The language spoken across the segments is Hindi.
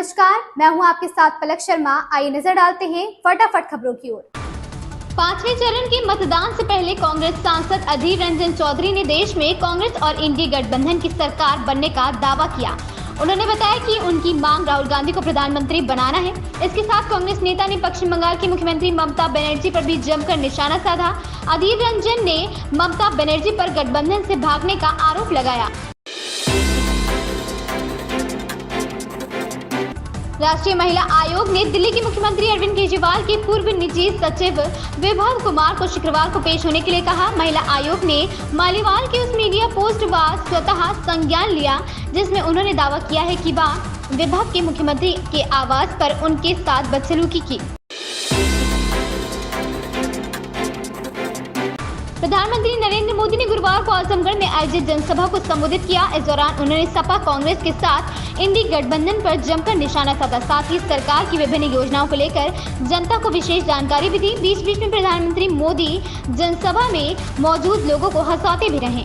नमस्कार, मैं हूं आपके साथ पलक शर्मा। आइए नजर डालते हैं फटाफट खबरों की ओर। पांचवें चरण के मतदान से पहले कांग्रेस सांसद अधीर रंजन चौधरी ने देश में कांग्रेस और इंडी गठबंधन की सरकार बनने का दावा किया। उन्होंने बताया कि उनकी मांग राहुल गांधी को प्रधानमंत्री बनाना है। इसके साथ कांग्रेस नेता ने पश्चिम बंगाल की मुख्यमंत्री ममता बनर्जी पर भी जमकर निशाना साधा। अधीर रंजन ने ममता बनर्जी पर गठबंधन से भागने का आरोप लगाया। राष्ट्रीय महिला आयोग ने दिल्ली के मुख्यमंत्री अरविंद केजरीवाल के पूर्व निजी सचिव विभव कुमार को शुक्रवार को पेश होने के लिए कहा। महिला आयोग ने मालीवाल के उस मीडिया पोस्ट का स्वतः संज्ञान लिया जिसमें उन्होंने दावा किया है कि वह विभव के मुख्यमंत्री के आवास पर उनके साथ बदसलूकी की। प्रधानमंत्री नरेंद्र मोदी ने गुरुवार को आजमगढ़ में आयोजित जनसभा को संबोधित किया। इस दौरान उन्होंने सपा कांग्रेस के साथ इंडी गठबंधन पर जमकर निशाना साधा। साथ ही सरकार की विभिन्न योजनाओं को लेकर जनता को विशेष जानकारी भी दी। बीच बीच में प्रधानमंत्री मोदी जनसभा में मौजूद लोगों को हंसाते भी रहे।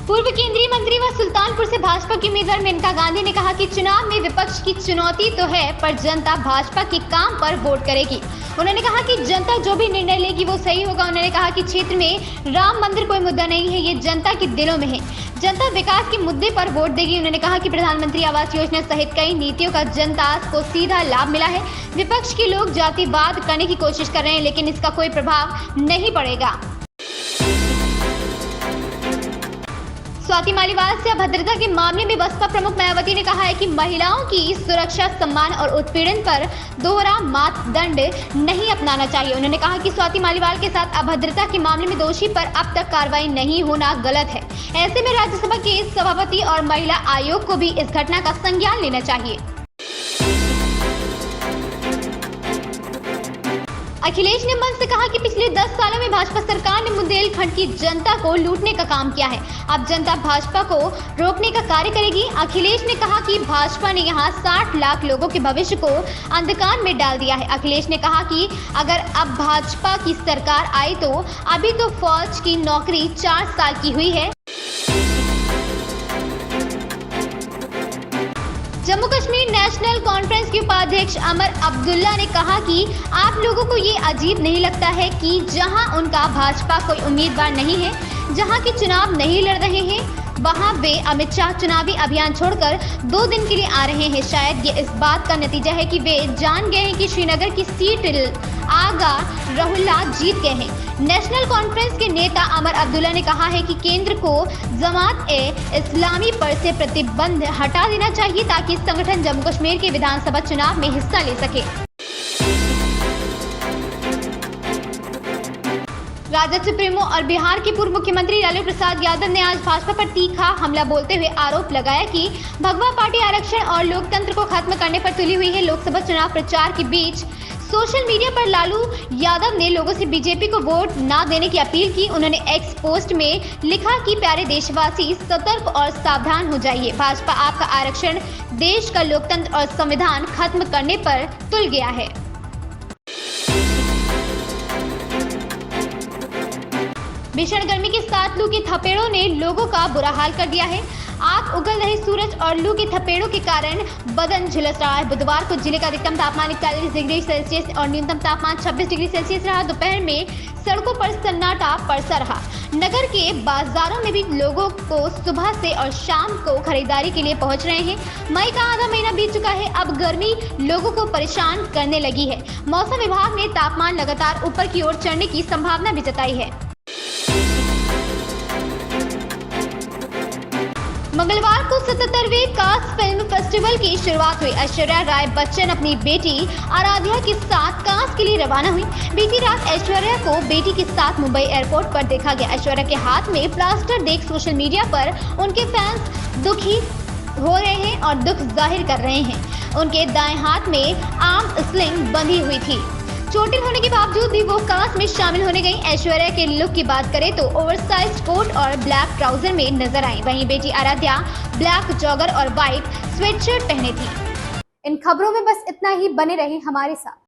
पूर्व केंद्रीय मंत्री व सुल्तानपुर से भाजपा की उम्मीदवार मेनका गांधी ने कहा कि चुनाव में विपक्ष की चुनौती तो है, पर जनता भाजपा के काम पर वोट करेगी। उन्होंने कहा कि जनता जो भी निर्णय लेगी वो सही होगा। उन्होंने कहा कि क्षेत्र में राम मंदिर कोई मुद्दा नहीं है, ये जनता के दिलों में है। जनता विकास के मुद्दे पर वोट देगी। उन्होंने कहा कि प्रधानमंत्री आवास योजना सहित कई नीतियों का जनता को सीधा लाभ मिला है। विपक्ष के लोग जातिवाद करने की कोशिश कर रहे हैं, लेकिन इसका कोई प्रभाव नहीं पड़ेगा। स्वाति मालीवाल से अभद्रता के मामले में बसपा प्रमुख मायावती ने कहा है कि महिलाओं की सुरक्षा, सम्मान और उत्पीड़न पर दोहरा मापदंड नहीं अपनाना चाहिए। उन्होंने कहा कि स्वाति मालीवाल के साथ अभद्रता के मामले में दोषी पर अब तक कार्रवाई नहीं होना गलत है। ऐसे में राज्यसभा के सभापति और महिला आयोग को भी इस घटना का संज्ञान लेना चाहिए। अखिलेश ने मंच से कहा कि पिछले 10 सालों में भाजपा सरकार ने बुंदेलखंड की जनता को लूटने का काम किया है। अब जनता भाजपा को रोकने का कार्य करेगी। अखिलेश ने कहा कि भाजपा ने यहां 60 लाख लोगों के भविष्य को अंधकार में डाल दिया है। अखिलेश ने कहा कि अगर अब भाजपा की सरकार आई तो अभी तो फौज की नौकरी 4 साल की हुई है। जम्मू कश्मीर नेशनल कॉन्फ्रेंस के उपाध्यक्ष अमर अब्दुल्ला ने कहा कि आप लोगों को ये अजीब नहीं लगता है कि जहां उनका भाजपा कोई उम्मीदवार नहीं है, जहां के चुनाव नहीं लड़ रहे हैं, वहां वे अमित शाह चुनावी अभियान छोड़कर 2 दिन के लिए आ रहे हैं। शायद ये इस बात का नतीजा है कि वे जान गए हैं कि श्रीनगर की सीट आगा रहुल्ला जीत गए हैं। नेशनल कॉन्फ्रेंस के नेता अमर अब्दुल्ला ने कहा है कि केंद्र को जमात-ए-इस्लामी पर से प्रतिबंध हटा देना चाहिए ताकि संगठन जम्मू कश्मीर के विधानसभा चुनाव में हिस्सा ले सके। राजद सुप्रीमो और बिहार के पूर्व मुख्यमंत्री लालू प्रसाद यादव ने आज भाजपा पर तीखा हमला बोलते हुए आरोप लगाया कि भगवा पार्टी आरक्षण और लोकतंत्र को खत्म करने पर तुली हुई है। लोकसभा चुनाव प्रचार के बीच सोशल मीडिया पर लालू यादव ने लोगों से बीजेपी को वोट ना देने की अपील की। उन्होंने एक्स पोस्ट में लिखा कि प्यारे देशवासी, सतर्क और सावधान हो जाइए। भाजपा आपका आरक्षण, देश का लोकतंत्र और संविधान खत्म करने पर तुल गया है। भीषण गर्मी के साथ लू के थपेड़ों ने लोगों का बुरा हाल कर दिया है। आग उगल रहे सूरज और लू के थपेड़ों के कारण बदन झुलस रहा है। बुधवार को जिले का अधिकतम तापमान 41 डिग्री सेल्सियस और न्यूनतम तापमान 26 डिग्री सेल्सियस रहा। दोपहर में सड़कों पर सन्नाटा पड़सा रहा। नगर के बाजारों में भी लोगों को सुबह से और शाम को खरीदारी के लिए पहुंच रहे हैं। मई का आधा महीना बीत चुका है, अब गर्मी लोगों को परेशान करने लगी है। मौसम विभाग ने तापमान लगातार ऊपर की ओर चढ़ने की संभावना भी जताई है। मंगलवार को 77वें कांस फिल्म फेस्टिवल की शुरुआत हुई। ऐश्वर्या राय बच्चन अपनी बेटी आराध्या के साथ कांस के लिए रवाना हुई। बीती रात ऐश्वर्या को बेटी के साथ मुंबई एयरपोर्ट पर देखा गया। ऐश्वर्या के हाथ में प्लास्टर देख सोशल मीडिया पर उनके फैंस दुखी हो रहे हैं और दुख जाहिर कर रहे हैं। उनके दाएं हाथ में आर्म स्लिंग बंधी हुई थी। चोटिल होने के बावजूद भी वो कांस में शामिल होने गई। ऐश्वर्या के लुक की बात करें तो ओवरसाइज कोट और ब्लैक ट्राउजर में नजर आई। वहीं बेटी आराध्या ब्लैक जॉगर और व्हाइट स्वेटशर्ट पहने थी। इन खबरों में बस इतना ही। बने रहे हमारे साथ।